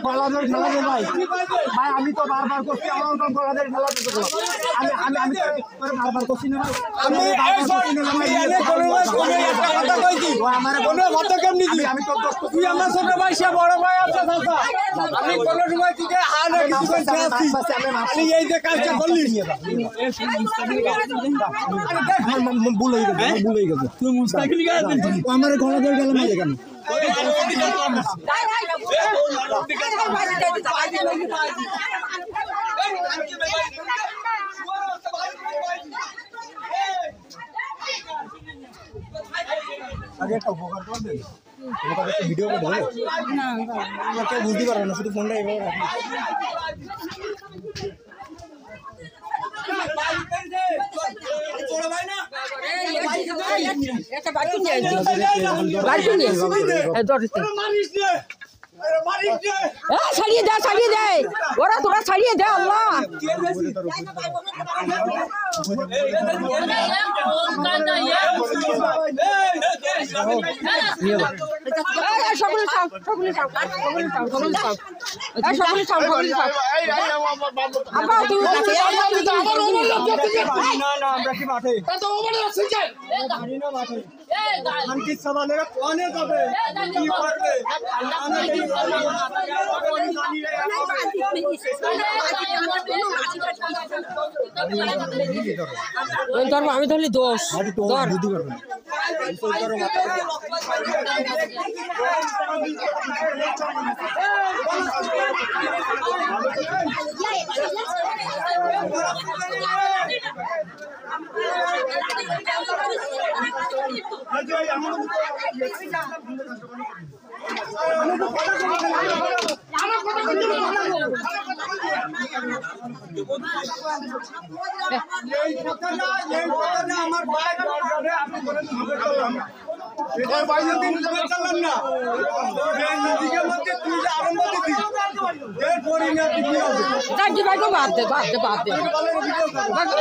গলাদের খেলা দে ভাই ভাই আমি তো বারবার করছি আমার তো গলাদের খেলা দিতে আমি আমি আমি বারবার করছি না ভাই আমি কথা কইছি আমার কোনো কথা কেমনি দি আমি তো তুই আমার ছোট ভাই সে বড় ভাই আছে চাচা আমি কোনো সময় থেকে হাল কিছু করতে আসছি আমি এই যে কাজটা করলি ভুল হয়ে গেছে তুই মুস্তাকিল গা আমার গলাদের গেল না কেন আগে একটা উপকার করে দেন একটা ভিডিও করে দেন না কেউ বুঝতে পারবে না শুধু ফোনটা এভাবে রাখুন ছাড়িয়ে দে ওরা তোরা ছাড়িয়ে দে আল্লাহ সকলে আমি ধরলি দোষ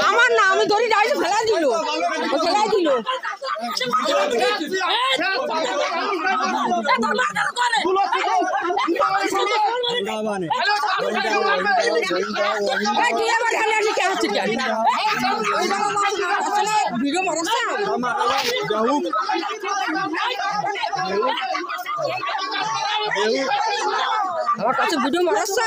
আমার না আমি ধরি যাই ফেলা দিল ভিডিও আমার কাছে ভিডিও মারাচ্ছ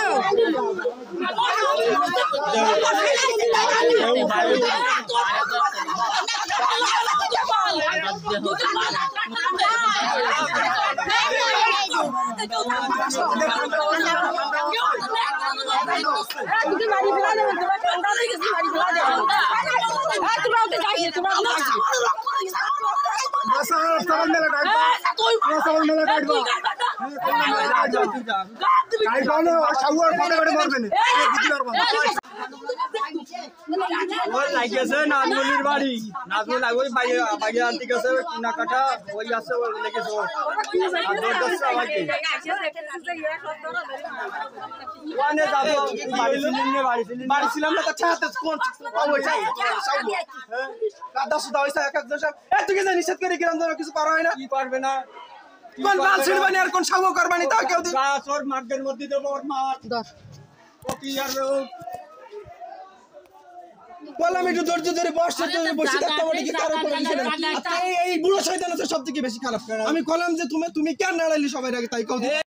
নাজমুলির বাড়ি নাজমুল ওই বাইরে আনতে গেছে কিনা কাটা ওই আছে লেগেছে বাড়ি ছিলাম না তুই নিষেধ করে গ্রাম কিছু করা হয় না কি পারবে না কোন বাল ছিড়বানি আর কোন সাগো করবানি তা কেউ ওর মাঠের মধ্যে দেবো ওর মাঠ বললাম একটু ধৈর্য ধরে বসে থাকতে পারি কি কারো এই বুড়ো শয়তান আছে সব থেকে বেশি খারাপ আমি বললাম যে তুমি কেন নাড়াইলি সবাই আগে তাই